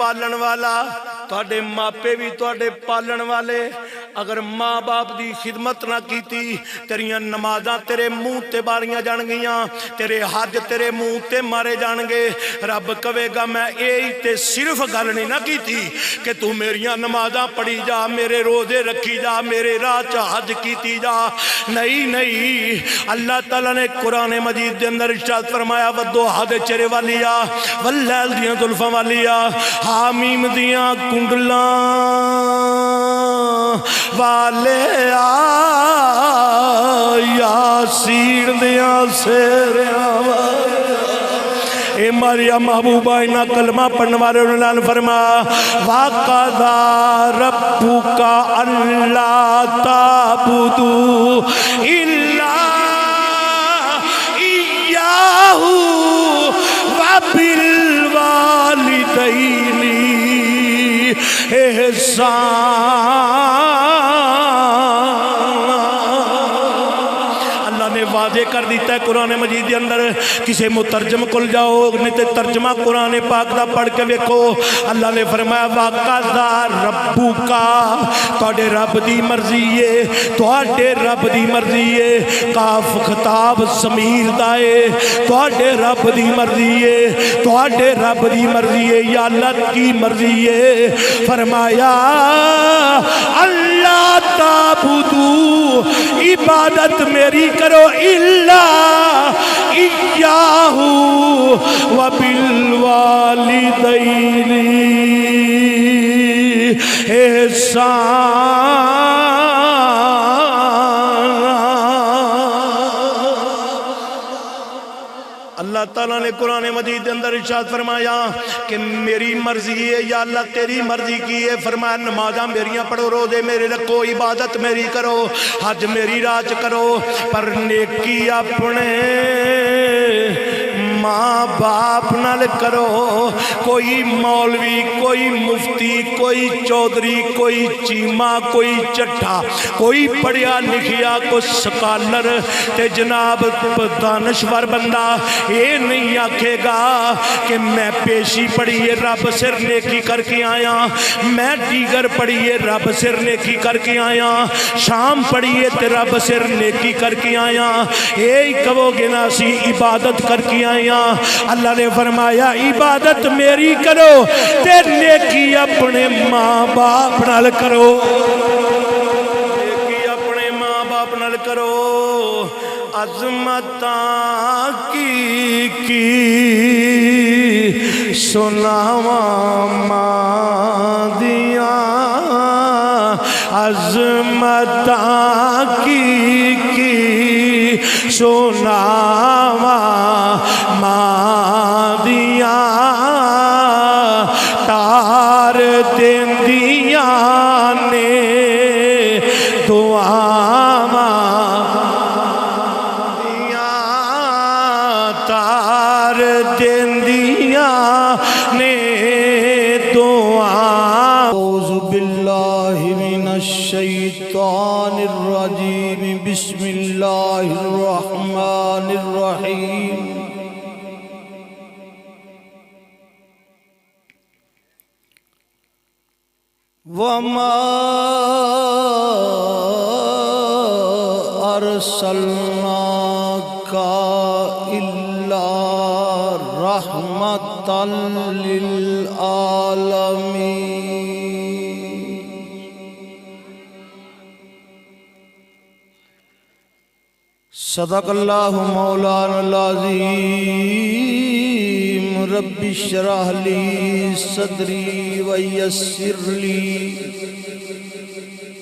پالن والا، تواڈے ماپے بھی تواڈے پالن والے۔ اگر ماں باپ دی خدمت نہ کیتی، تیریاں نمازاں تیرے منہ تے باریاں جان گیاں، تیرے حج تیرے منہ تے مارے جان گے۔ رب کہے گا میں یہی تے صرف گل نہیں نہ کیتی کہ تو میریاں نمازاں پڑھی جا، میرے روزے رکھی جا، میرے راہ چ حج کیتی جا۔ نہیں نہیں، اللہ تعالیٰ نے قرآن مجید دے اندر ارشاد فرمایا والضحیٰ دے چہرے والی آ، واللیل دیاں زلفاں والی آ، حامیم دیاں کنڈلاں والے آ، یاسین دیاں سیریاں والے اے ماریا محبوبہ انہا کلمہ پڑھنے والے انہوں نے فرما وَقَضَى رَبُّكَ أَلَّا تَعْبُدُوا إِلَّا إِيَّاهُ وَبِالْوَالِدَيْنِ واضح کر دیتا ہے قرآن مجید کے اندر۔ کسی مترجم کل جاؤ نہیں تے ترجمہ قرآن پاک دا پڑھ کے ویکھو۔ اللہ نے فرمایا وَقَضَى رَبُّكَ، تواڈے رب دی مرضی ہے، تواڈے رب دی مرضی ہے۔ کاف خطاب ضمیر دا ہے، تواڈے رب دی مرضی ہے، تواڈے رب دی مرضی ہے یا اللہ کی مرضی ہے۔ فرمایا اللہ تعبدو، عبادت میری کرو، إِلَّا إِيَّاهُ وَبِالْوَالِدَيْنِ اللہ تعالیٰ نے قرآن مجید اندر ارشاد فرمایا کہ میری مرضی ہے یا اللہ تیری مرضی کی ہے۔ فرمایا نمازاں میریاں پڑھو، روزے میرے رکھو، عبادت میری کرو، حج میری راج کرو، پر نیکی اپنے ماں باپ نال کرو۔ کوئی مولوی، کوئی مفتی، کوئی چودھری، کوئی چیمہ، کوئی چٹھا، کوئی پڑھیا لکھیا، کوئی سکالر تے جناب دانشور بندہ یہ نہیں آکھے گا کہ میں پیشی پڑھیے رب سر نیکی کر کے آیا، میں دیگر پڑھیے رب سر نیکی کر کے آیا، شام پڑھیے تے رب سر نیکی کر کے آیا، یہی کہو گے نا سی عبادت کر کے آیا۔ اللہ نے فرمایا عبادت میری کرو تے نیکی اپنے ماں باپ نال کرو، نیکی اپنے ماں باپ نال کرو۔ عظمتاں کی سناواں ماں دیاں، عظمتاں کی سناواں ماں دیاں، تار دیندیاں نے دعاواں تار دیندیاں نے دعا۔ اعوذ باللہ من الشیطان الرجیم، بسم اللہ الرحمن الرحیم۔ وما أرسلناك إلا رحمة للعالمين۔ صدق اللہ مولانا العظیم۔ رب اشرح لی صدری ویسر لی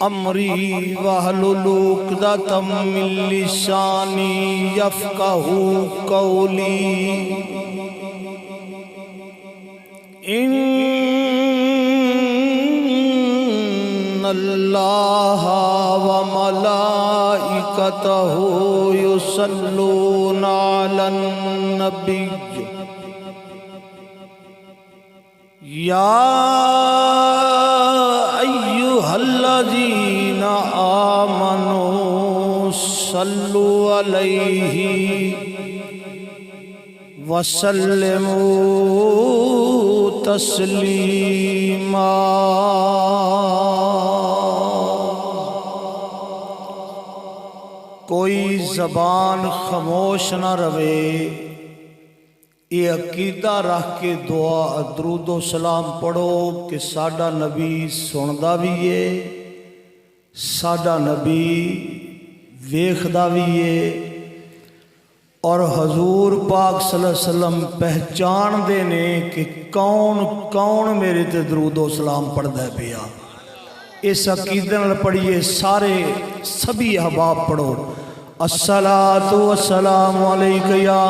امری واحلل عقدۃ من لسانی یفقہوا قولی۔ ان اللہ وملائکتہ یصلون علی النبی یا ایہا الذین آمنوا صلوا علیہ وسلموا تسلیما۔ کوئی زبان خاموش نہ رہے، یہ عقیدہ رکھ کے دعا درود و سلام پڑھو کہ ساڈا نبی سندا بھی ہے، ساڈا نبی ویکھدا بھی ہے، اور حضور پاک صلی اللہ علیہ وسلم پہچان دے نے کہ کون کون میرے تے درود و سلام پڑھدا ہے پیا۔ اس عقیدے نال پڑھیے سارے سبھی احباب پڑھو۔ الصلاۃ والسلام علیک یا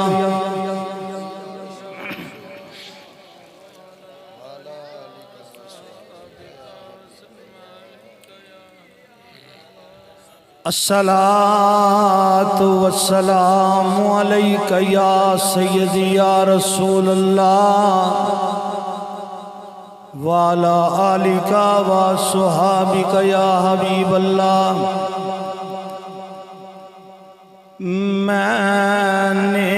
الصلاۃ والسلام علیک یا سیدی یا رسول اللہ وعلی آلک وصحابک یا حبیب اللہ۔ میں نے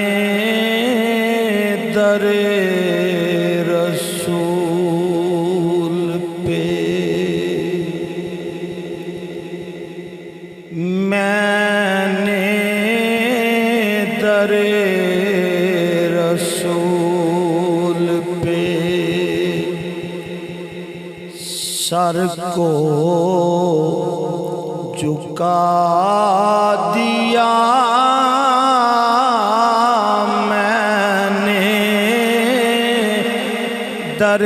در رسول پہ، میں نے در رسول پہ سر کو جھکا دیا، میں نے در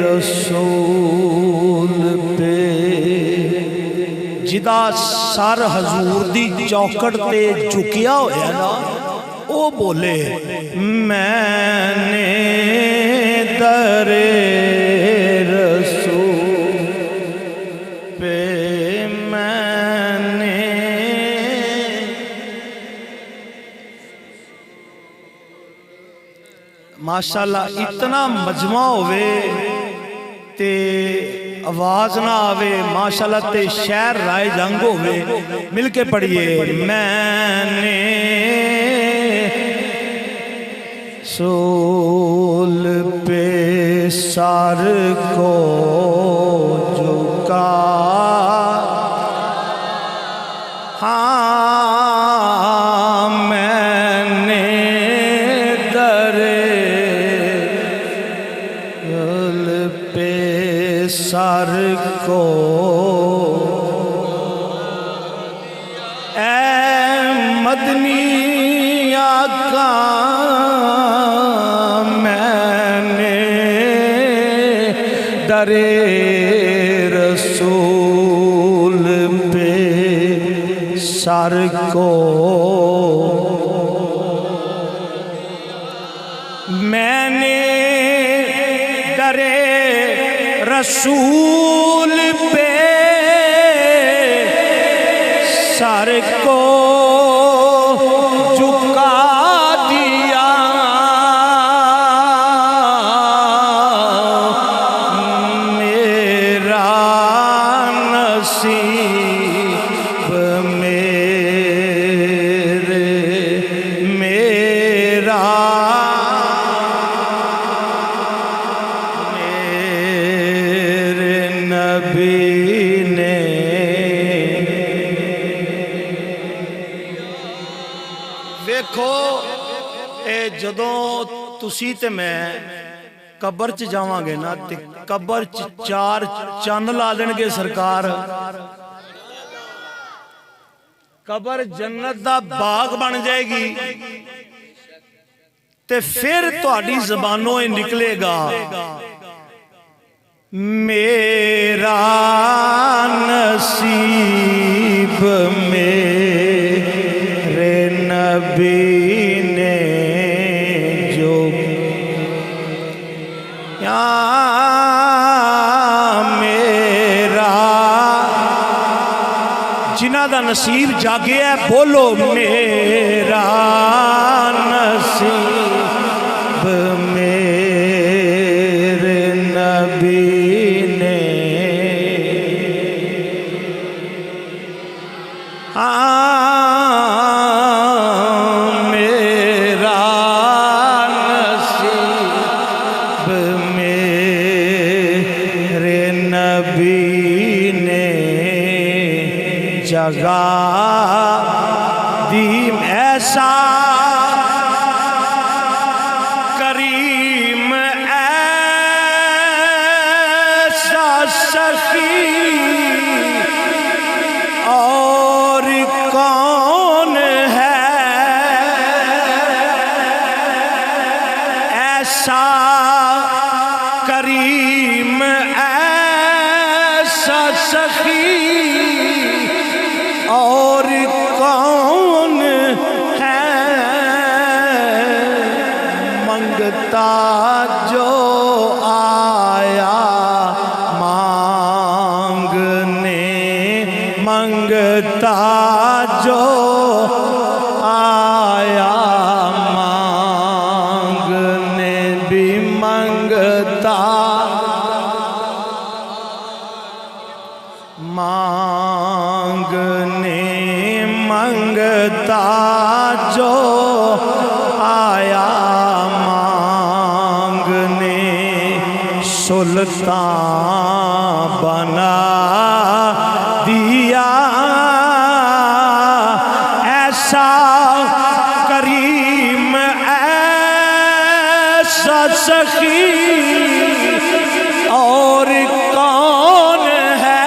رسول پہ۔ جدا سر حضور دی چوکٹ تے جھکیا ہویا نا، او بولے میں نے در رسول پہ، میں نے۔ ماشاءاللہ اتنا مجمع ہوئے تے آواز نہ آوے، ماشاءاللہ تے شہر رائے جنگ ہوئے، مل کے پڑھئے میں نے رسول پہ سر کو جھکا، ہاں میں نے در پہ سر کو، اے مدنی آقا میں نے در رسول پہ سر کو، میں نے در رسول پہ سر کو جھکا دیا، میرا نصیب جدوں تسی تے میں قبر چ جاواں گے نا تے قبر چ چار چند لا دین گے سرکار، قبر جنت دا باغ بن جائے گی، تے پھر تہاڈی زبانوں نکلے گا میرا نصیب میرے نبی میرا، جنہ دا نصیب جاگے ہے بولو میرا نصیب میرے نبی نے، میرا نصیب آزادی ایسا کریم ایسا سخی اور کون ہے ایسا کریم ایسا سخی اور کون ہے منگتا جو آیا مانگنے منگتا جو آیا مانگنے بھی منگتا مانگنے منگتا جو آیا مانگنے سلطان بنا دیا ایسا کریم ایسا سخی اور کون ہے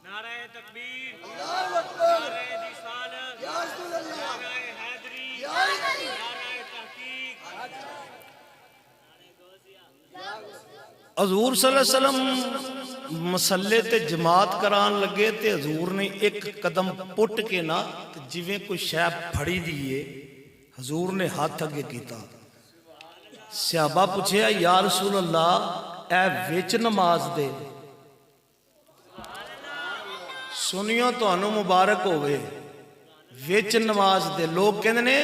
نعرہ تکبیر، نعرہ رسالت، نعرہ حیدری، نعرہ تحقیق۔ حضور صلی اللہ علیہ وسلم مسلے تے جماعت کران لگے تے حضور نے ایک قدم پٹ کے نا جویں کوئی شے پھڑی دیئے حضور نے ہاتھ اگے کیتا صحابہ پوچھے یا رسول اللہ اے وچ نماز دے سنیو تو انو مبارک ہوئے وچ نماز دے لوگ کہنے نے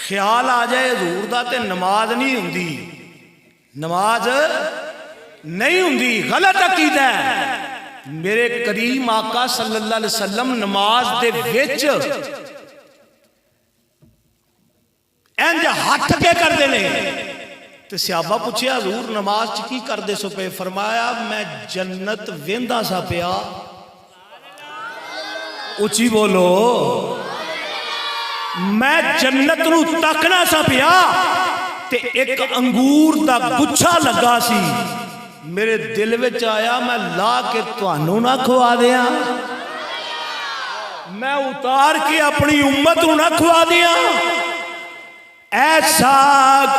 خیال آ جائے حضور دا تے نماز نہیں ہوندی نماز نہیں ہوندی غلط عقیدہ ہے میرے کریم آقا صلی اللہ علیہ وسلم نماز دے وچ انج ہاتھ کے کر دینے تے صحابہ پوچھے حضور نماز کی کر دے سو پہ فرمایا میں جنت ویندا سا پیا اچھی بولو میں جنت نو تکنا سا پیا تے ایک انگور دا گچھا لگا سی میرے دل وچ آیا میں لا کے توانوں نہ کھوا دیا میں اتار کے اپنی امت نو نہ کھوا دیا ایسا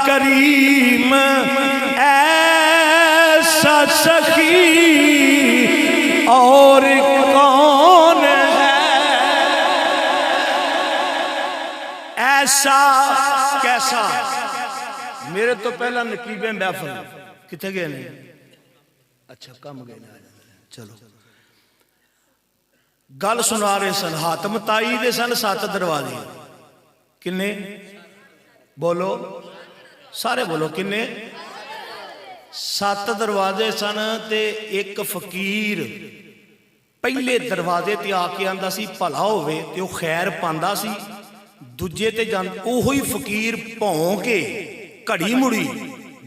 کریم ایسا سخی اور کون ہے ایسا کیسا میرے تو پہلا نقیبیں محفل کتنے گئے نہیں اچھا کم گئے نہیں چلو گل سنا رہے سن حاتم تائی دے سن 7 دروازے کنے بولو سارے بولو کنے 7 دروازے سن تے ایک فقیر پہلے دروازے تے آکے آندہ سی بھلا ہوئے تے وہ خیر پاندا سی دوجے تے اوہی فقیر پاؤں کے کڑی مڑی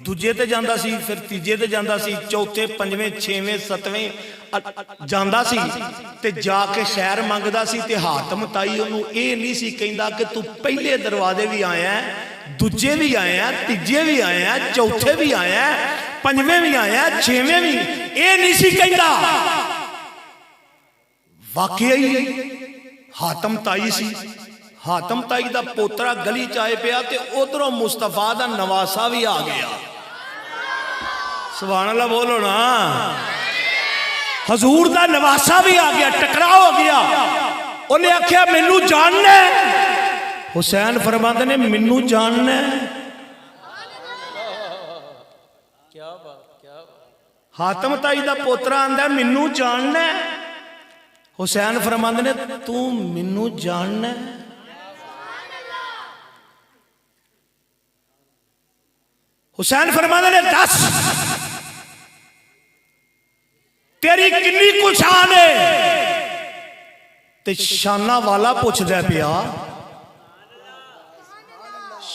دوجے تے جاندہ سی پھر تیجے تے جاندہ سی چوتھے پنجویں چھویں ستویں جاندہ سی تے جا کے خیر مانگدا سی تے حاتم تائی انہوں اے نہیں سی کہندا کہ تو پہلے دروازے بھی آیا ہے دوجے بھی آیا ہے تیجے بھی آیا ہے چوتھے بھی آیا ہے پنجویں بھی آیا ہے چھویں بھی اے نہیں سی کہندا واقعی حاتم تائی سی حاتم تائی دا پوترا گلی چائے پیا تے ادھروں مصطفیٰ دا نواسا بھی آ گیا سبحان اللہ بولو نا حضور دا نواسا بھی آ گیا ٹکرا ہو گیا انہیں آکھیا منو جاننا ہے حسین فرماندے نے منو جاننا ہے حاتم تائی دا پوترا آندا ہے منو جاننا ہے حسین فرماندے نے تو منو جاننا ہے حسین فرماندے نے دس تیری کنی کو شان ہے تے شانہ والا پوچھ دے پیا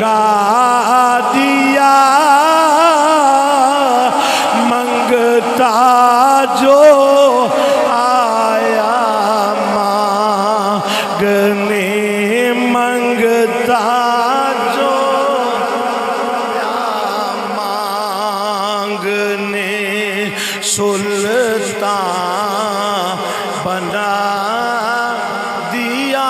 لگا دیا منگتا جو آیا مانگنے منگتا جو آیا مانگنے سلطان بنا دیا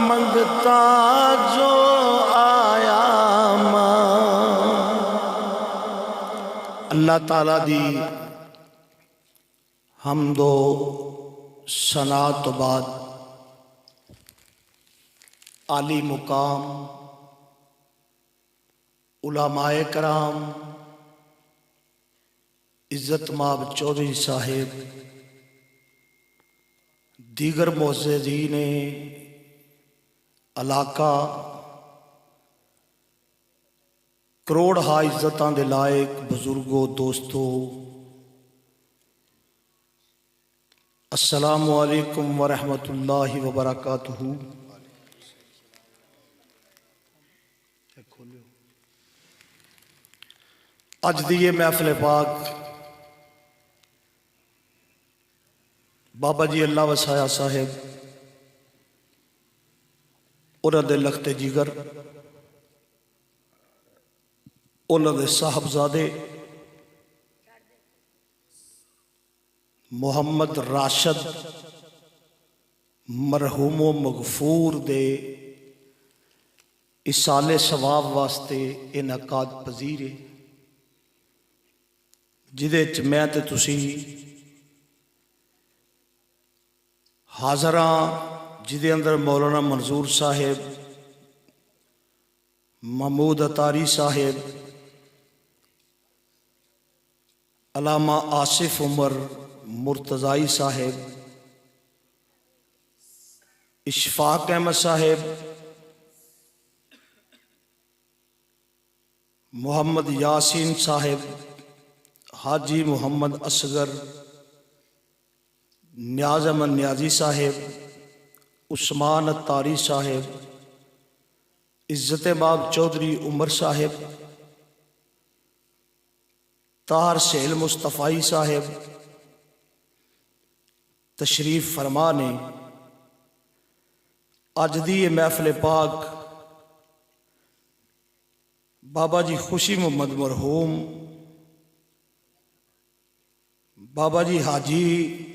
منگتا جو آیا اللہ تعالیٰ دی حمد و ثنا تو بعد عالی مقام علماء کرام عزت مآب چودھری صاحب دیگر معززین علاقہ کروڑ ہا عزتاں دے لائق بزرگوں دوستو السلام علیکم ورحمۃ اللہ وبرکاتہ۔ اج دی یہ محفل پاک بابا جی اللہ وسایا صاحب انہوں دے لخت جگر انہوں دے صاحبزادے محمد راشد مرحوم و مغفور دے اصال ثواب واسطے انعقاد پذیر ہے جدے چ میں تے تسی حاضر ہاں، جدے اندر مولانا منظور صاحب، محمود اتاری صاحب، علامہ آصف عمر مرتضائی صاحب، اشفاق احمد صاحب، محمد یاسین صاحب، حاجی محمد اصغر، نیاز احمد نیازی صاحب، عثمان اتاری صاحب، عزت مآب چودھری عمر صاحب، طاہر سہیل مصطفی صاحب تشریف فرما نے اج دی یہ محفل پاک بابا جی خوشی محمد مرحوم، بابا جی حاجی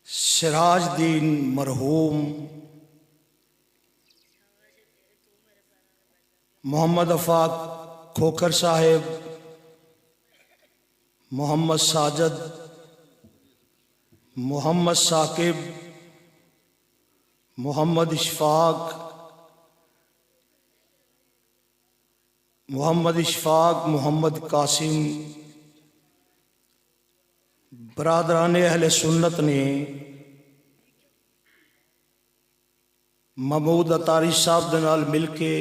سراج دین مرحوم، محمد افاق کھوکر صاحب، محمد ساجد، محمد ثاقب، محمد اشفاق، محمد قاسم، برادران اہل سنت نے محمود اتاری صاحب دے نال مل کے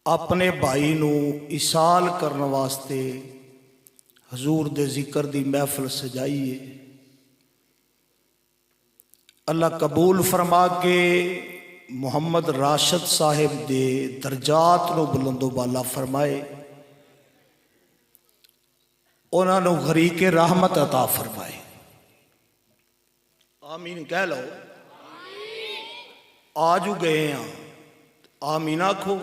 اپنے بھائی نو اصال کرنے واسطے حضور دے ذکر دی محفل سجائی ہے۔ اللہ قبول فرما کے محمد راشد صاحب دے درجات نو بلند و بالا فرمائے، انہاں نو غریق رحمت عطا فرمائے، آمین کہہ لو۔ آجو گئے ہیں آمین آکھو۔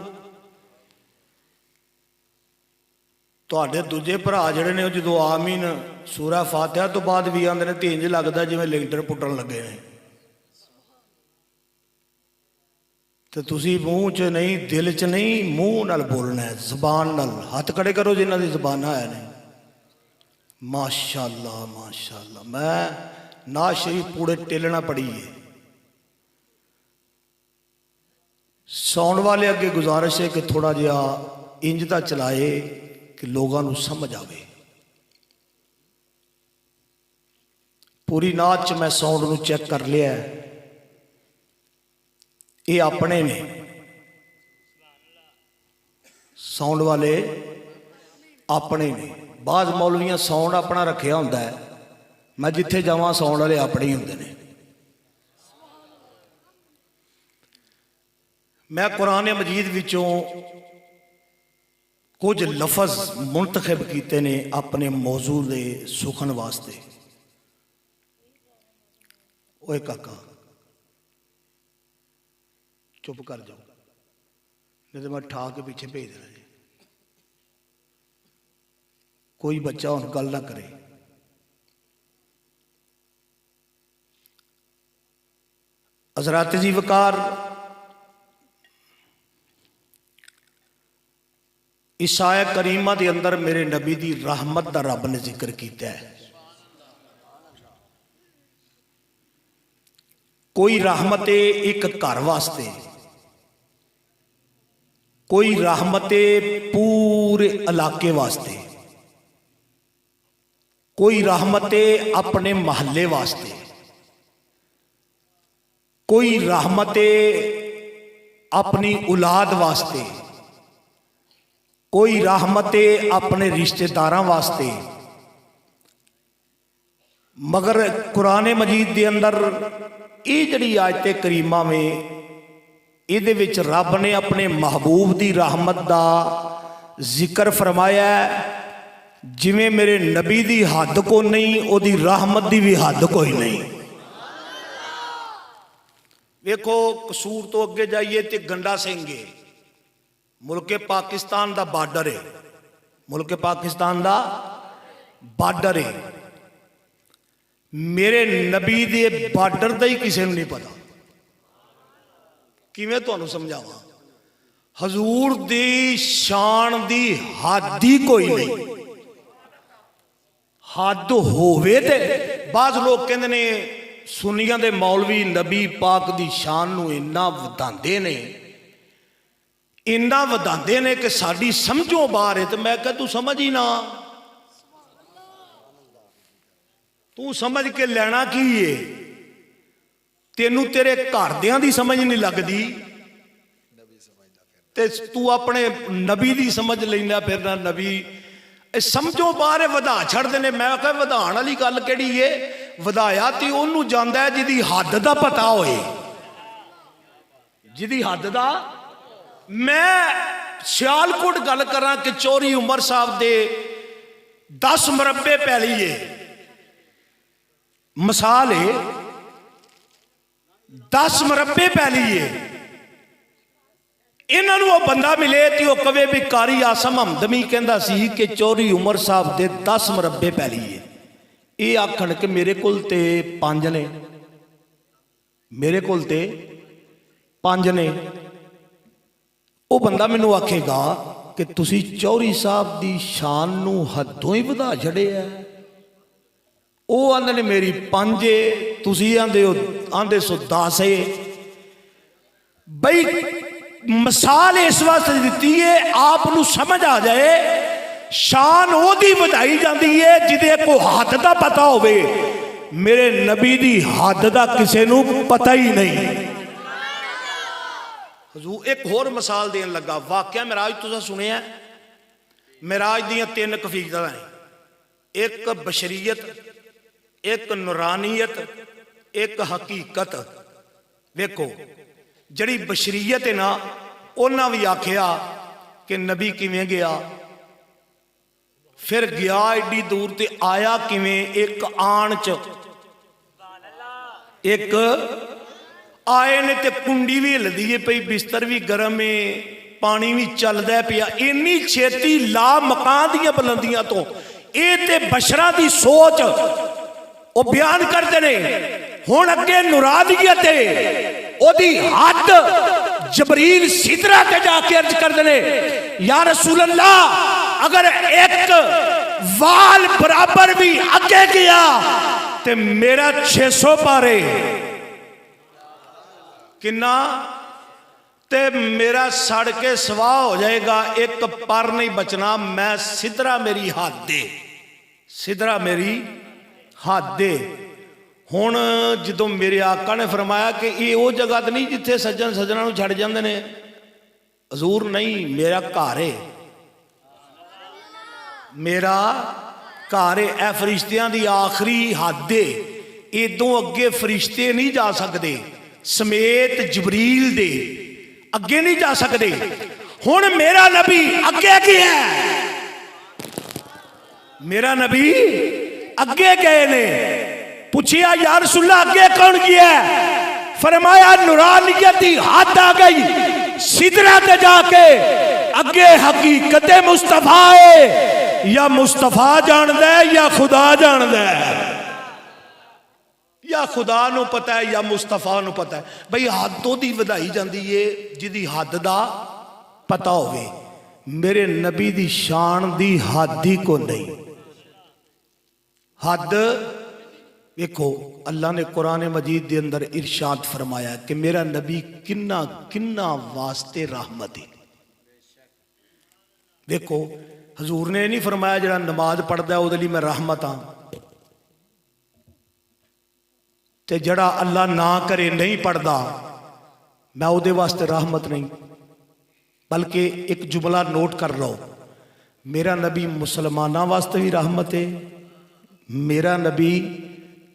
تواڈے دوجے بھرا جڑے نے جدو آمین سورہ فاتحہ تو بعد بھی آندے نے تے انج لگدا جویں لنٹر پٹن لگے نے، تے تسی منہ چ نہیں دل چ نہیں منہ نال بولنا ہے، زبان نال۔ ہاتھ کھڑے کرو جنہاں دی زباناں ہے نے۔ ماشاءاللہ ماشاءاللہ، میں ناز شریف پوڑے ٹیلنا پڑی ہے۔ ساؤنڈ والے اگے گزارش ہے کہ تھوڑا جہا انج دا چلائے کہ لوگاں نو سمجھ آوے۔ پوری نعت چ میں ساؤنڈ نو چیک کر لیا ہے، یہ اپنے نے ساؤنڈ والے اپنے نے۔ بعض مولویاں ساؤنڈ اپنا رکھیا ہوندا ہے، میں جتھے جاواں ساؤنڈ والے اپنے ہی ہوندے نے۔ میں قرآن مجید وچوں کچھ لفظ منتخب کیتے نے اپنے موضوع دے سخن واسطے. اوے کاکا چپ کر جاؤ نہیں تو میں ٹھا کے پیچھے بھیج دینا جی. کوئی بچہ ہن گل نہ کرے. حضرات جی وقار، اس آیت کریمہ دے اندر میرے نبی دی رحمت دا رب نے ذکر کیتا ہے. کوئی رحمت ایک گھر واسطے، کوئی رحمت پورے علاقے واسطے، کوئی رحمت اپنے محلے واسطے، کوئی رحمت اپنی اولاد واسطے، کوئی رحمت اپنے رشتہ داراں واسطے. مگر قرآن مجید دے اندر یہ جڑی آیت کریمہ میں یہ وچ رب نے اپنے محبوب دی رحمت دا ذکر فرمایا ہے. جویں میرے نبی دی حد کو نہیں او دی رحمت دی بھی حد کوئی نہیں. ویکھو قصور تو اگے جائیے تے گنڈا سنگے ملک پاکستان دا بارڈر ہے. ملک پاکستان دا بارڈر ہے. میرے نبی دے بارڈر دا ہی کسی نے نہیں پتا. کیویں تانوں سمجھاواں؟ حضور دی شان دی حد ہی کوئی نہیں. حد ہووے تے بعض لوگ کہندے نے سنیاں دے مولوی نبی پاک دی شان نو اتنا وداندے نے، اتنا وداندے نے کہ ساڈی سمجھوں باہر ہے. تو میں کہ تو سمجھ ہی نہ، تو سمجھ کے لینا کی ہے؟ تینوں تیرے گھر دیاں دی سمجھ نہیں لگدی تے تو اپنے نبی دی سمجھ لینا پھرنا. نبی سمجھو باہر ودا چھڑ دینے. میں کہ ودان والی گل کیڑی ہے؟ ودایا تے اونوں جاندا ہے جدی حد دا پتہ ہوئے، جدی حد دا. میں سیالکوٹ گل کراں کہ چوری عمر صاحب دے 10 مربے پیلی ہے، مثال ہے 10 مربے پیلی ہے. انہاں نوں وہ بندہ ملے تے وہ کہے بھی قاری آسم ہمدمی کہندا سی کہ چوری عمر صاحب دے 10 مربے پیلی ہے. یہ آکھن کہ میرے کول تے 5 نے، میرے کول تے 5 نے. وہ بندہ مینوں آکھے گا کہ تسی چوری صاحب دی شان نو حدوں ہی ودا چھڑے ہے. وہ آندے نے میری 5 ہے، تسی آندے سو 10 ہے. بھئی مثال اس واسطے دیتی ہے آپ نو سمجھ آ جائے شان او دی ودائی جاندی ہے جدے کو حد دا پتہ ہوئے. میرے نبی دی حد دا کسے نو پتہ ہی نہیں. حضور ایک اور مثال دین لگا. واقعہ معراج تساں سنے ہیں؟ معراج دیاں 3 کفیلتاں ہیں، ایک بشریت، ایک نورانیت، ایک حقیقت. دیکھو جڑی بشریت ہے نا، انہاں بھی آکھیا کہ نبی کیویں گیا، پھر گیا ایڈی دور تے آیا کیویں؟ ایک آن چ، ایک آئے نے تے کنڈی بھی ہل دی پئی، بستر بھی گرم ہے، پانی بھی چلدا پیا. اینی چھیتی لا مکان دیاں بلندیاں تو اے تے بشراں دی سوچ وہ بیان کرتے نے. ہن اگے نورانیت او دی حد جبریل سدرہ تے جا کے عرض کر دنے یا رسول اللہ اگر ایک وال برابر بھی اگے گیا تے میرا 600 پارے کنا تے میرا سڑ کے سوا ہو جائے گا، ایک پر نہیں بچنا. میں سدرہ میری حد دے، سدرہ میری حد دے. ہون جدوں میرے آقا نے فرمایا کہ یہ وہ جگہ تو نہیں جتھے سجن سجنہ نو چھڑ جاندے نے. حضور نہیں، میرا گھر ہے، میرا گھر ہے. اے فرشتیاں دی آخری حد ہے، ادوں اگے فرشتے نہیں جا سکتے سمیت جبریل دے. اگے نہیں جا سکتے. ہن میرا نبی اگے کی ہے, میرا نبی اگے گئے نے. پوچھیا یا رسول اللہ اگے کون گیا ہے؟ فرمایا نورانیت دی حد آ گئی, سدرہ تے جا کے اگے حقیقت مصطفیٰ ہے. یا مصطفیٰ جاندہ ہے یا خدا جاندہ ہے, یا خدا نو پتہ ہے یا مصطفیٰ نو پتہ ہے. بھئی حد تو دی ودائی جاندی ہے جدی حد دا پتہ ہوئے. میرے نبی دی شان دی حد ہی کو نہیں. حد دیکھو اللہ نے قرآن مجید دے اندر ارشاد فرمایا کہ میرا نبی کنہ کنہ واسطے رحمت ہے. دیکھو حضور نے نہیں فرمایا جڑا نماز پڑھدا ہے اودے لئی میں رحمت ہاں, تے جڑا اللہ نہ کرے نہیں پڑھدا میں اودے واسطے رحمت نہیں. بلکہ ایک جملہ نوٹ کر لو, میرا نبی مسلمانہ واسطے بھی رحمت ہے, میرا نبی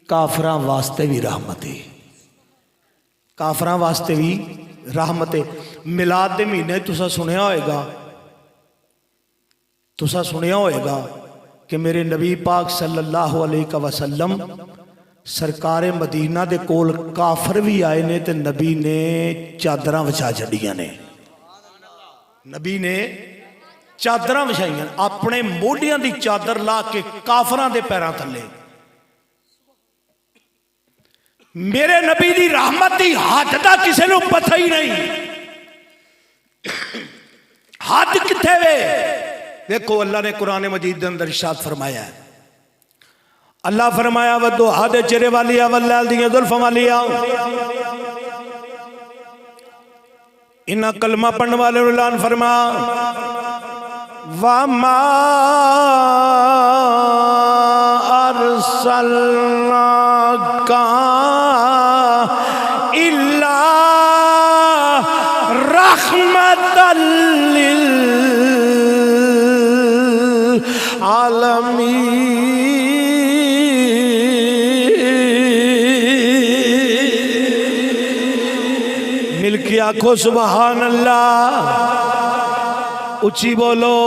کافراں واسطے بھی رحمت ہے, کافراں واسطے بھی رحمت ہے. میلاد دے مہینے تسا سنیا ہوئے گا کہ میرے نبی پاک صلی اللہ علیہ وسلم سرکار مدینہ دے کول کافر بھی آئے نے تے نبی نے چادراں وچھا چھڈیاں نے. نبی نے چادراں وچھائیاں, اپنے موڈیاں دی چادر لا کے کافراں دے پیراں تھلے. میرے نبی دی رحمت دی حد دا کسے نو پتہ ہی نہیں. حد کتھے وے؟ دیکھو اللہ نے قرآن مجید دے اندر ارشاد فرمایا ہے. اللہ فرمایا وَدُّحَا دے چرے والیا واللیل دیاں ظلف والیا. انہا کلمہ پڑھنے والے اعلان فرما وَمَا أَرْسَلْنَاكَ إِلَّا رَحْمَةً لِلْعَالَمِينَ. مل کے آنکھو سبحان اللہ, اچھی بولو,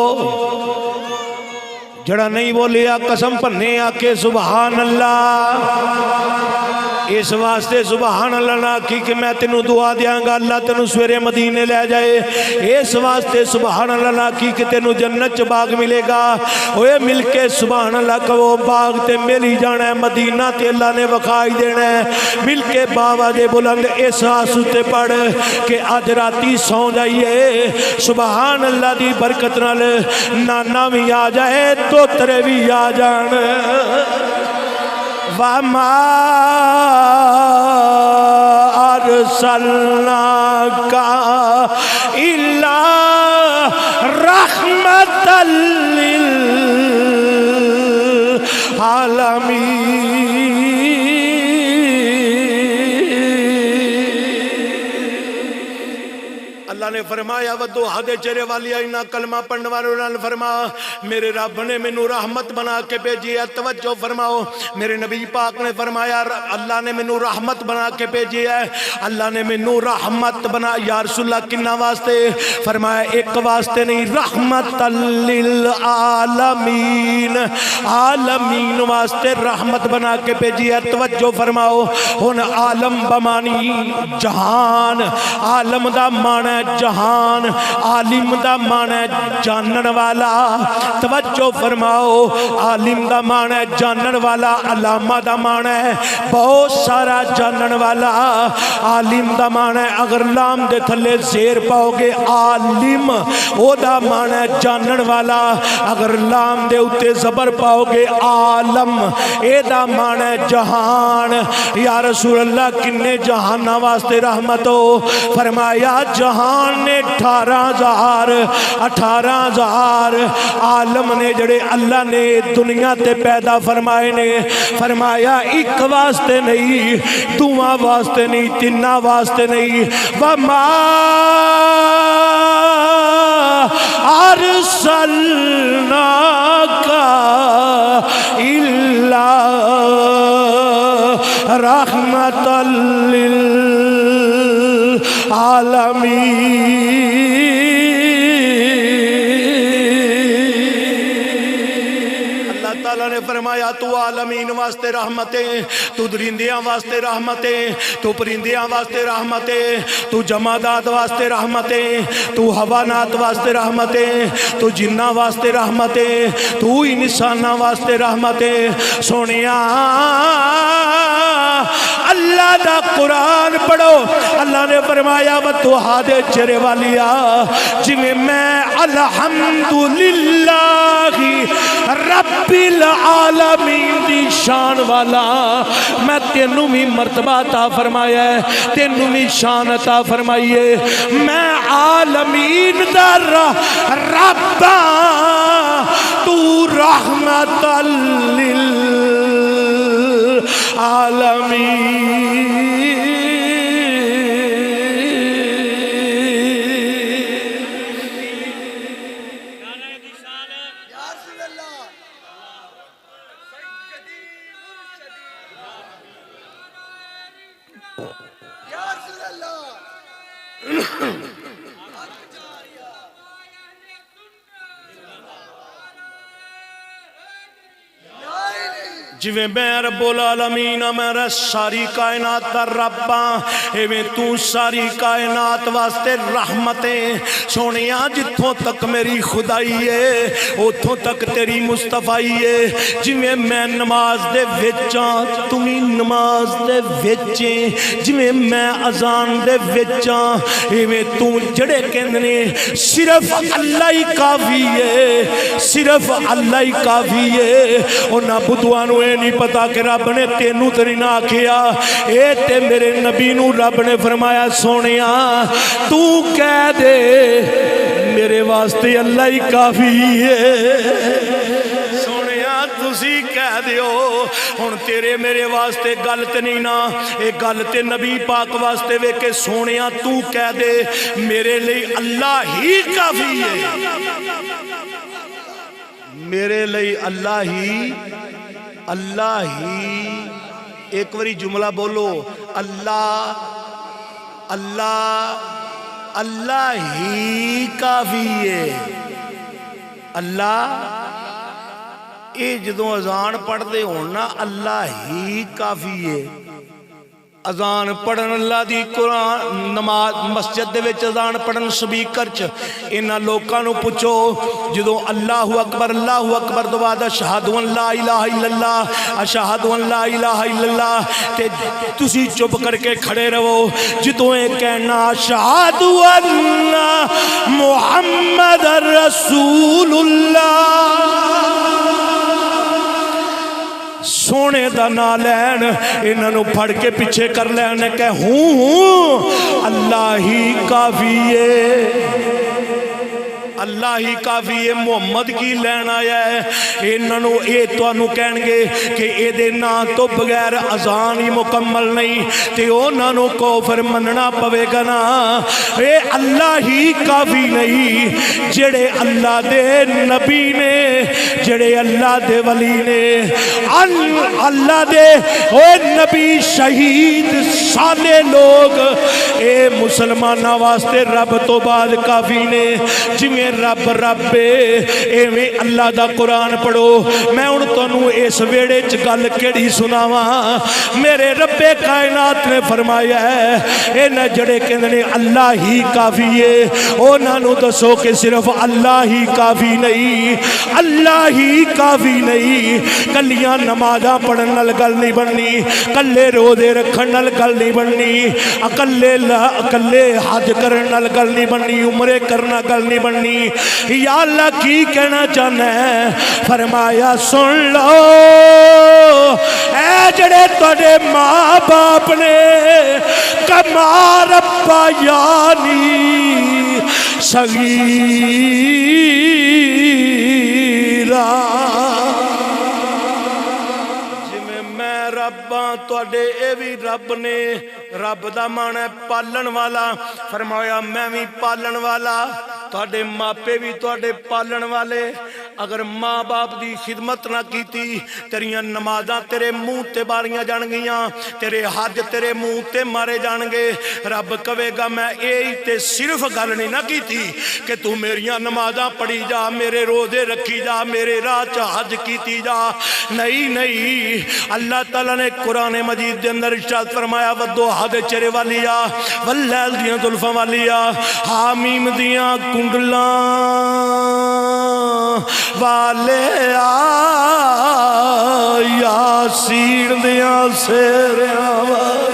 جڑا نہیں بولیا قسم پنے آکے سبحان اللہ. اس واسطے سبحان اللہ نہ کی کہ میں تینوں دعا دیاں گا اللہ تینوں سویرے مدینے لے جائے. اس واسطے سبحان اللہ نہ کی کہ تینوں جنت چ باغ ملے گا. اوے مل کے سبحان اللہ کہو باغ تے ملی جانا ہے, مدینہ تے اللہ نے وکھائی دینا ہے. مل کے باوا دے بلند احساس تے پڑھ کہ آج راتی سو جائیے سبحان اللہ دی برکت نال نانا بھی آ جائے توترے بھی آ جان. وَمَا أَرْسَلْنَاكَ إِلَّا رَحْمَةً لِلْعَالَمِينَ. اللہ نے فرمایا وَدُّحَا دے چرے والیا انہا کلمہ پڑھنے والے نے فرما میرے رب نے مینوں رحمت بنا کے بھیجی ہے. توجہ فرماؤ, میرے نبی پاک نے فرمایا اللہ نے مینوں رحمت بنا کے بھیجی ہے. اللہ نے مینوں رحمت بنا. یا رسول اللہ کنہ واسطے؟ فرمایا ایک واسطے نہیں, رحمت للعالمین, عالمین واسطے رحمت بنا کے بھیجی ہے. توجہ فرماؤ, ہن عالم بمانی جہان, عالم دا معنی جہان, عالم دا معنی جانن والا. توجہ فرماؤ, عالم دا معنی جانن والا, علامہ دا معنی بہت سارا جانن والا. عالم دا معنی اگر لام دے تھلے زیر پاؤ گے عالم, او دا معنی جانن والا. اگر لام دے اتے زبر پاؤ گے عالم, اے دا معنی جہان. یا رسول اللہ کنے جہانہ واسطے رحمت ہو؟ فرمایا جہان نے 18,000 عالم نے جڑے اللہ نے دنیا تے پیدا فرمائے نے. فرمایا ایک واسطے نہیں, دوواں واسطے نہیں, تینہ واسطے نہیں. وَمَا أَرْسَلْنَاكَ إِلَّا رَحْمَةً لِلْعَالَمِينَ. اللہ نے فرمایا تو عالمین واسطے رحمتیں، تو درندیاں واسطے رحمتیں، تو پرندیاں واسطے رحمتیں، تو جمادات واسطے رحمتیں، تو حیوانات واسطے رحمتیں، تو جنہ واسطے رحمتیں، تو انسانہ واسطے رحمتیں. سونیا اللہ دا قرآن پڑھو. اللہ نے فرمایا وَتُوحَا دے چرے والیا جی میں الحمدللہ رب العالمین دی شان والا میں تینوں بھی مرتبہ عطا فرمایا ہے، تینوں بھی شان عطا فرمائی ہے. میں عالمین دا رب تو رحمت للعالمین. جویں میں رب العالمین میرا ساری کائنات دا رب ہاں، ایویں تو ساری کائنات واسطے رحمتیں. سونیا جتھوں تک میری خدائی ہے اتھوں تک تیری مصطفیٰ ہے. جویں میں نماز دے وچاں تمہیں نماز دے وچیں، جویں میں اذان دے وچاں ایویں تو جڑے کہندے صرف اللہ ہی کافی ہے، صرف اللہ ہی کافی ہے. انہاں بدھواں نہیں پتا کہ رب نے تینوں تری نہ کیا، اے تے میرے نبی نو رب نے فرمایا سونیا تو کہہ دے میرے واسطے اللہ ہی کافی ہے. سونیا تسی کہہ دیو ہن تیرے میرے واسطے غلط نہیں نا، اے غلط نبی پاک واسطے وے کہ سونیا تو کہہ دے میرے لئی اللہ ہی کافی ہے، میرے لئی اللہ ہی ایک وری جملہ بولو اللہ اللہ اللہ ہی کافی ہے. اللہ اے جدوں اذان پڑھ دے ہونا اللہ ہی کافی ہے. اذان پڑھن اللہ دی قرآن نماز مسجد دے وچ اذان پڑھن سپیکر چ انہاں لوکاں نو پوچھو جدوں اللہ اکبر تو بعد اشہد ان لا الہ الا اللہ اشہد ان لا الہ الا اللہ تے تسی چپ کر کے کھڑے رہو. جدوں اے کہنا اشہد ان محمد رسول اللہ سونے دا نا لین انہاں نو پھڑ کے پیچھے کر لین کہ ہوں اللہ ہی کافی ہے، اللہ ہی کافی ہے. محمد کی لین آیا ہے انہاں نو اے تانوں کہن گے کہ اے دے نا تو بغیر اذان ہی مکمل نہیں تے انہاں نو کفر مننا پوے گا نا. اے اللہ ہی کافی نہیں جڑے اللہ دے نبی نے، جڑے اللہ دے ولی نے، اللہ دے اے نبی شہید صالح لوگ اے مسلمانہ واسطے رب تو بعد کافی نے. جویں رب ایویں اللہ دا قرآن پڑھو. میں ہن تانوں اس ویڑے چ گل کیڑی سناواں. میرے رب کائنات نے فرمایا ہے اے نہ جڑے کہندے نے اللہ ہی کافی ہے انہاں نوں دسو کہ صرف اللہ ہی کافی نہیں، اللہ ہی کافی نہیں. کلیاں نمازاں پڑھن نال گل نہیں بننی، کلے روزے رکھن نال گل نہیں بننی، اکلے حج کرن نال گل نہیں بننی، عمرے کرنا گل نہیں بننی. یا اللہ کی کہنا چاہنا ہے؟ فرمایا سن لو اے جڑے تھوڑے ماں باپ نے کما ربا یعنی صغیرا رباں توڑے اے بھی رب نے. رب دا معنی ہے پالن والا. فرمایا میں بھی پالن والا، توڑے ماپے بھی توڑے پالن والے. اگر ماں باپ دی خدمت نہ کیتی تیریاں نمازاں تیرے منہ تے باریاں جان گیاں تیرے حج تیرے منہ تے مارے جان گے رب کہے گا میں یہی تے صرف گل نہیں نہ کیتی کہ تو میریاں نمازاں پڑھی جا میرے روزے رکھی جا میرے راہ چ حج کیتی جا نہیں نہیں اللہ تعالیٰ نے قرآن مجید دے اندر ارشاد فرمایا والضحیٰ دے چرے والی آ واللیل دیاں زلفاں والی آ حامیم دیاں کنڈلاں والے آ یاسین دیاں سیریاں والے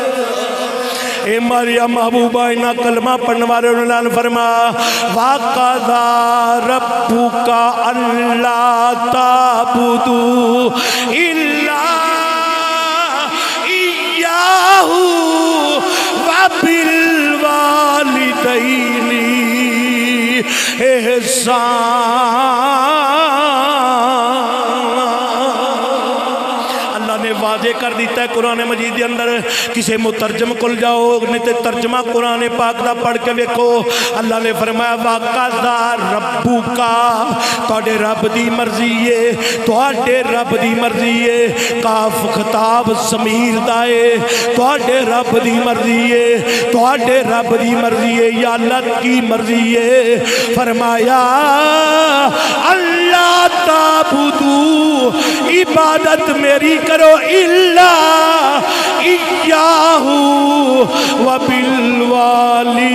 اے ماریا محبوبہ انہا کلمہ پڑھنے والے انہوں نے فرما وَقَضَى رَبُّكَ أَلَّا تَعْبُدُوا إِلَّا إِيَّاهُ وَبِالْوَالِدَيْنِ واضح کر دیتا ہے قرآن مجید کے اندر کسی مترجم کل جاؤ نہیں تے ترجمہ قرآن پاک دا پڑھ کے ویکھو اللہ نے فرمایا وَقَضَى رَبُّكَ تواڈے رب دی مرضی ہے تواڈے رب دی مرضی ہے کاف خطاب ضمیر دا ہے تواڈے رب دی مرضی ہے تواڈے رب دی مرضی ہے یا اللہ کی مرضی ہے فرمایا اللہ تعبدو عبادت میری کرو اللہ ایاہو وبالوالدین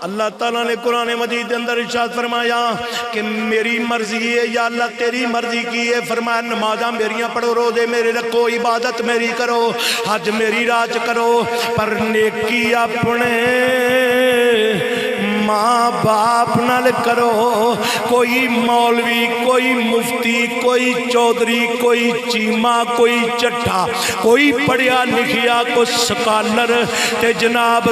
اللہ تعالیٰ نے قرآن مجید اندر ارشاد فرمایا کہ میری مرضی ہے یا اللہ تیری مرضی کی ہے فرمایا نمازاں میریاں پڑھو روزے میرے رکھو عبادت میری کرو حج میری راج کرو پر نیکی اپنے ماں باپ نال کرو کوئی مولوی کوئی مفتی کوئی چودھری کوئی چیمہ کوئی چٹھا کوئی پڑھیا لکھیا کوئی سکالر تے جناب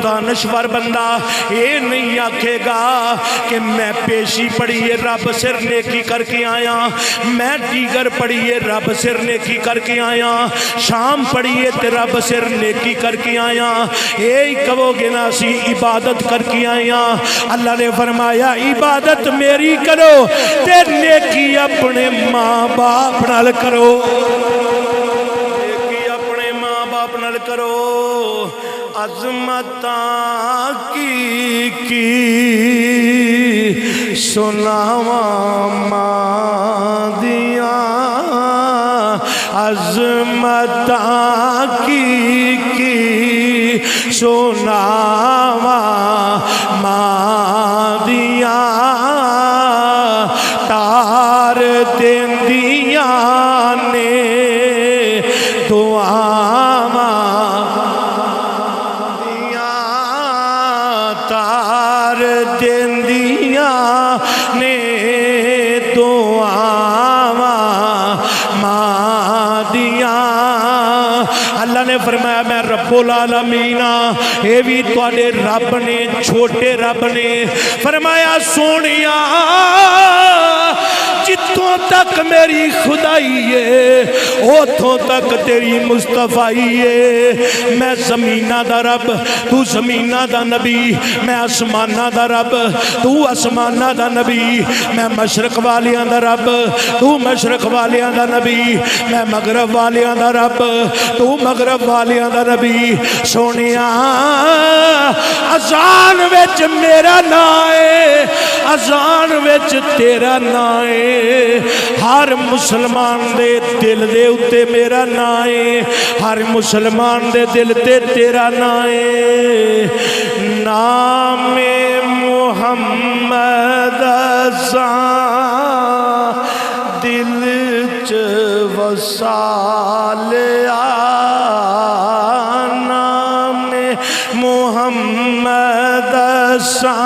دانشور بندہ یہ نہیں آکھے گا کہ میں پیشی پڑھیے رب سر نیکی کر کے آیا میں دیگر پڑھیے رب سر نیکی کر کے آیا شام پڑھیے تے رب سر نیکی کر کے آیا یہی کہو گے نا سی عبادت کر کے آیا اللہ نے فرمایا عبادت میری کرو تے نیکی اپنے ماں باپ نال کرو نیکی اپنے ماں باپ نال کرو عظمتاں کی سناواں ماں دیاں عظمتاں کی سناواں ماں دیاں تار دیندیاں نے دعاواں تار دیندیاں نے دعاواں ماں دیاں اللہ نے فرمایا میں رب العالمین اے بھی تواڈے رب نے چھوٹے رب نے فرمایا سونیا جتوں تک میری خدائی ہے اوتھوں تک تیری مصطفیٰ ہے میں زمینہ دا رب تو زمینہ دا نبی میں آسمانہ دا رب تو آسمانہ دا نبی میں مشرق والیاں دا رب تو مشرق والیاں دا نبی میں مغرب والیاں دا رب تو مغرب والیاں دا نبی سونیا اذان وچ میرا نام ہے اذان وچ تیرا نام ہے ہر مسلمان دے دل دے اتے میرا نام ہے ہر مسلمان دے دل تے تیرا نام ہے نام محمد ازاں دل چ وسالیا نام محمد ازاں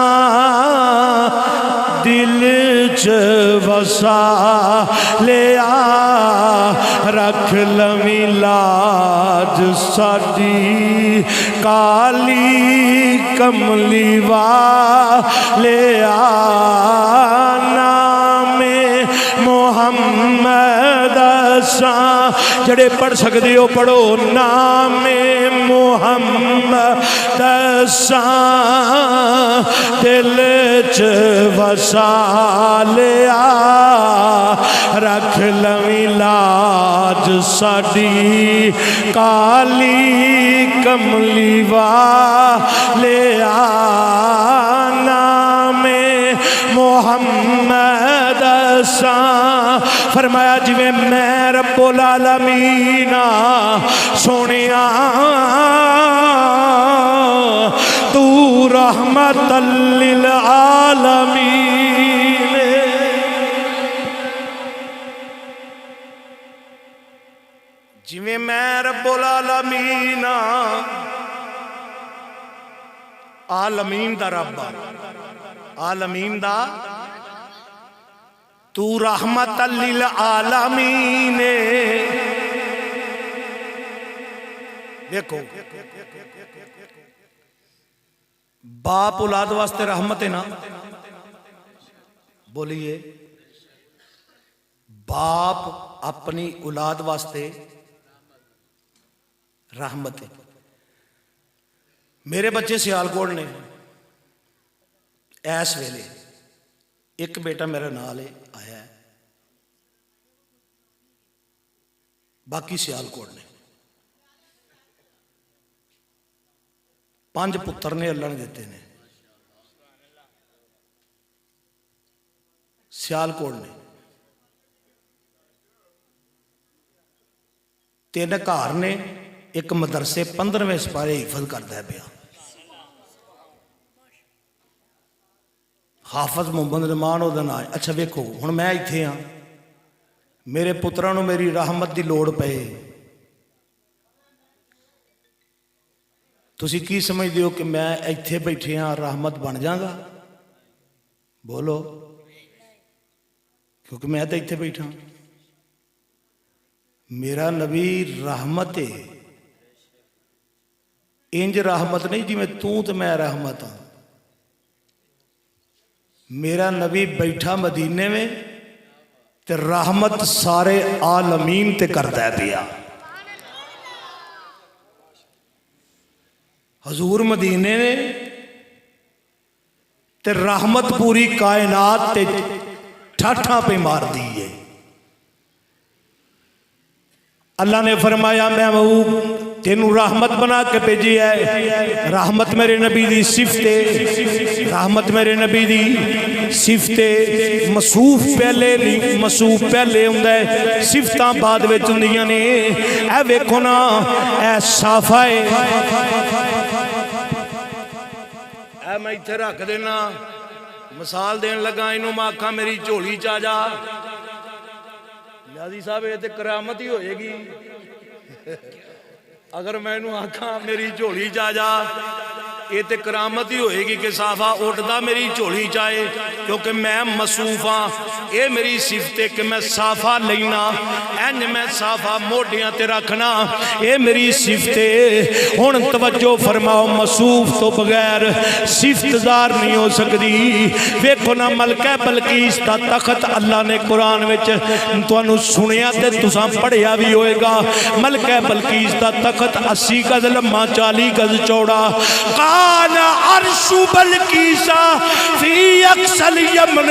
دل چ وسا لیا رکھ لویں لاج ساڈی کالی کملی والیا نام محمد اساں جڑے پڑھ سکتے ہو پڑھو نام محمد سان دل چ وسا لیا رکھ لویں لاج ساڈی کالی کملی والیا نام محمد سان فرمایا جویں میں رب العالمین سونیا تو رحمت للعالمین جویں میں رب العالمین عالمین دا رب عالمین دا تو رحمت للعالمین دیکھو باپ اولاد واسطے رحمت ہے نا بولیے باپ اپنی اولاد واسطے رحمت ہے میرے بچے سیالکوٹ نے ایس ویلے ایک بیٹا میرا نال آیا ہے باقی سیالکوٹ نے 5 پتر نے اللہ نے دیتے نے سیالکوٹ نے 3 گھر نے ایک مدرسے 15ویں سپارے حفظ کرتا ہے پیا حافظ محمد رحمان وہ دن آئے اچھا ویکھو ہن میں ایتھے ہاں میرے پتراں نوں میری رحمت دی لوڑ پے تسی کی سمجھ دیو کہ میں ایتھے بیٹھے ہاں رحمت بن جاگا بولو کیونکہ میں تو ایتھے بیٹھا میرا نبی رحمت ہے انج رحمت نہیں جی میں تو میں رحمت ہوں میرا نبی بیٹھا مدینے میں تے رحمت سارے عالمین تے کرتا ہے پیا حضور مدینے نے تے رحمت پوری کائنات تے ٹھاٹھا پہ مار دی ہے اللہ نے فرمایا میں وہ تینوں رحمت بنا کے بھیجی ہے رحمت میرے نبی دی صفت رحمت میرے نبی دی صفت مصوف پہلے نہیں مصوف پہلے ہوندہ ہے صفتاں بعد وچ ہوندیاں نے اے ویکھو نا اے صافہ ہے اے میں ایتھے رکھ دینا مثال دین لگا انہوں میں آکھاں میری جھولی چا جا یادی صاحب یہ تے کرامت ہی ہوئے گی اگر میں انہوں آکھاں میری جھولی چا جا یہ تے کرامت ہی ہوئے گی کہ صافہ اٹھدا میری جھولی چاہے کیونکہ میں مصوف ہاں اے میری صفت ہے کہ میں صافہ لینا اینج میں صافہ موڈیاں تے رکھنا اے میری صفت ہے ہن توجہ فرماؤ مصوف تو بغیر صفت دار نہیں ہو سکتی ویکھو نا ملکہ بلقیس دا تخت اللہ نے قرآن وچ تانوں سنیا تے تساں پڑھیا بھی ہوئے گا ملکہ بلقیس دا تخت 80 گز لمبا 40 گز چوڑا کان عرش بلقیسا فی اقصی یمن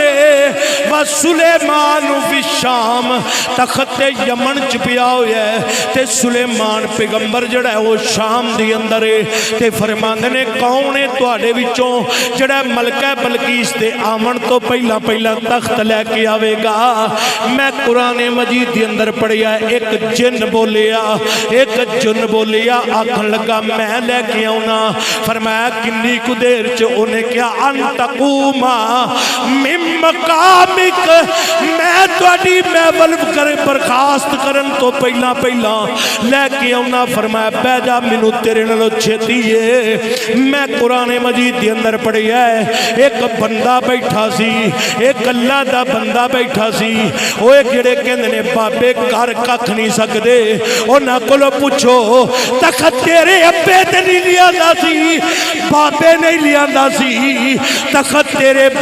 و سلیمان فی الشام تخت یمن چ پیا ہویا ہے تے سلیمان پیغمبر جڑا ہے وہ شام دی اندر ہے تے فرماندے نے کون ہے تواڈے وچوں جڑا ملکہ بلقیس دے آمن تو پہلا تخت لے کے آوے گا میں قرآن مجید دی اندر پڑھیا ہے ایک جن بولیا آکھن لگا میں لے کے آؤنا فرمایا کنی کو دیر چ انہیں کیا ان تقوما من مقامک میں تواڈی محفل کر برخاست کرن تو پہلا لے کے آؤنا فرمایا بیٹھ جا مینوں تیرے نالوں چھتی ہے میں قرآن مجید دی اندر پڑھیا ہے ایک بندہ بیٹھا سی ایک اللہ دا بندہ بیٹھا سی وہ ایک جڑے کہندے نے بابے گھر ککھ نہیں سکدے انہاں کولوں پوچھو تخت تیرے ابے تے نہیں لیاندا سی بابے نہیں لیاندا سی تخت تیرے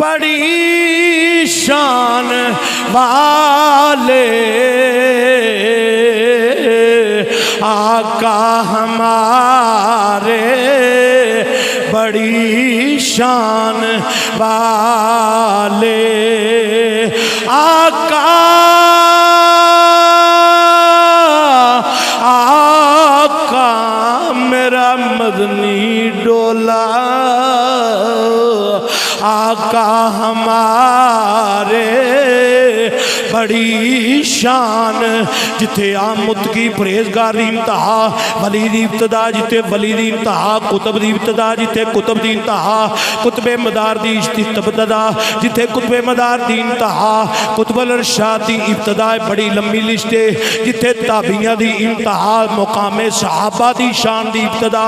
بڑی شان والے آقا ہمارے بڑی شان والے آقا آقا میرا مدنی ڈولا آقا ہمارے بڑی شان جتھے آمد کی پریزگار دی انتہا ولی دی ابتدا جتھے ولی دی انتہا کتب دی ابتدا جتھے کتب دی انتہا کتب مدار دی ابتدا جتھے کتب مدار دی انتہا کتب الارشاد دی ابتدا بڑی لمبی لسٹ ہے جتھے تابعیاں دی انتہا مقام صحابہ دی شان دی ابتدا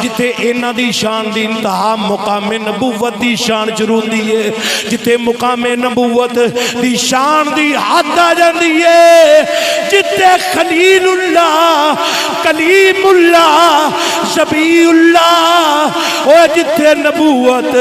جتھے اینا دی شان دی انتہا مقام نبوت دی شان شروع دی ہے جتھے مقام نبوت دی شان دی حد آ جاندی ہے جتھے خلیل اللہ کلیم اللہ شبی اللہ اور جتھے نبوت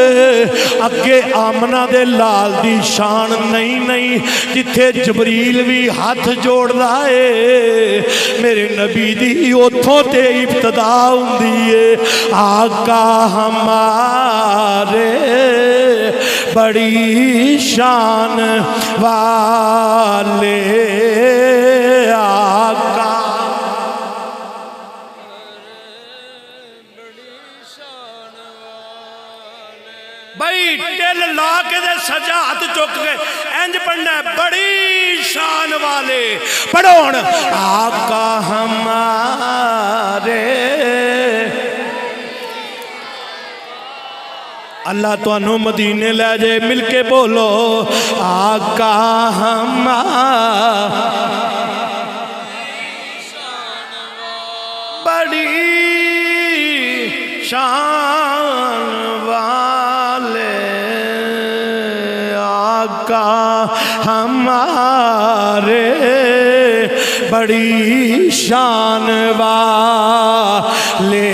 اگے آمنہ دے لال دی شان نہیں جتھے جبریل بھی ہاتھ جوڑ دائے میرے نبی دی اتھوں تے ابتدا ہوندی ہے آقا ہمارے بڑی شان والے آقا بھائی ٹل لا کے دے سجا ہاتھ چک گئے انج پڑھنا ہے بڑی شان والے پڑھون آقا ہمارے اللہ تو انہوں مدینے لے جائے مل کے بولو آقا ہمارے بڑی شان والے آقا ہمارے بڑی شان والے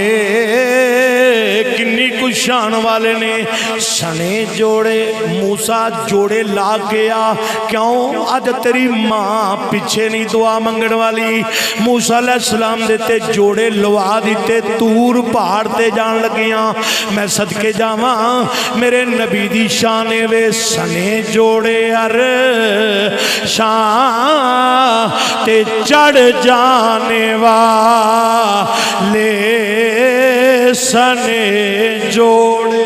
کنی کچھ شان والے نے سنے جوڑے موسیٰ جوڑے لا گیا کیوں آج تیری ماں پیچھے نہیں دعا منگن والی موسیٰ علیہ السلام دیتے جوڑے لوا دیتے تور پہاڑ تے جان لگیاں میں صدقے جاواں میرے نبی دی شانے وے سنے جوڑے ار شان تے چڑھ جانے والے سنے جوڑے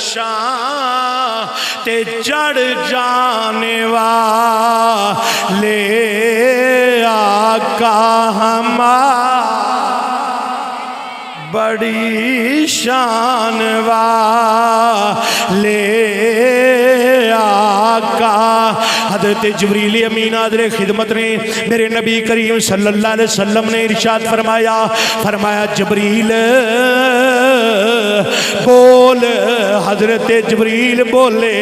شان تے چڑھ جانے والے آقا ہمارے بڑی شان والے آقا حضرت جبریل امین حاضر خدمت نے میرے نبی کریم صلی اللہ علیہ وسلم نے ارشاد فرمایا جبریل بول حضرت جبریل بولے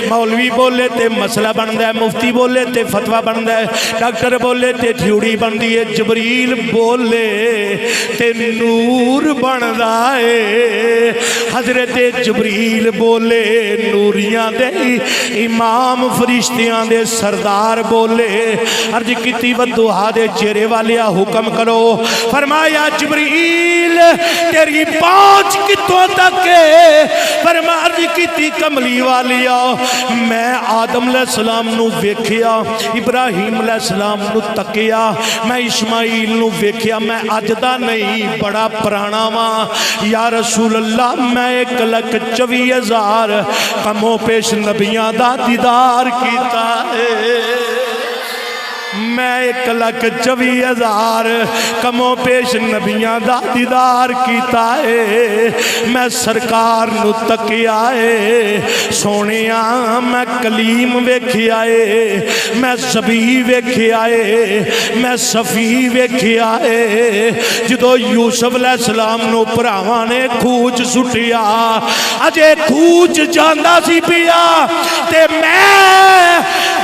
مولوی بولے تے مسئلہ بندہ ہے مفتی بولے تے فتوہ بندہ ہے ڈاکٹر بولے تے تھیوڑی بندی ہے جبریل بولے تے نور بندہ ہے حضرت جبریل بولے نوریاں دے امام فرشتیاں دے سردار بولے عرض کیتی ودعا دے چہرے والیا حکم کرو فرمایا جبریل تیری پہنچ کتوں تک فرما عرض کیتی کملی والیا میں آدم علیہ السلام نو ویکھیا ابراہیم علیہ السلام نو تکیا میں اسماعیل نو ویکھیا میں اجدا نہیں بڑا پرانا ماں یا رسول اللہ میں 1,24,000 کموں پیش نبیاں دا دیدار کیتا ہے میں 1,24,000 کموں پیش نبیاں دا دیدار کیتا ہے میں سرکار نو تکیا ہے سونیاں میں کلیم ویکھیا ہے میں زبی ویکھیا ہے میں صفی ویکھیا ہے جدو یوسف علیہ السلام نو پراواں نے کھوچ سٹیا اجے کھوچ جاندا سی پیا تے میں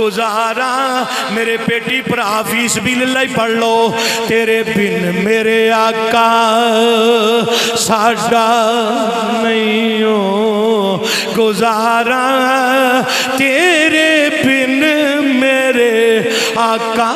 گزارا میرے پیٹی پر حافظ بھی اللہ پڑھ لو تیرے بن میرے آقا ساڈا نہیں ہو گزارا تیرے بن میرے آقا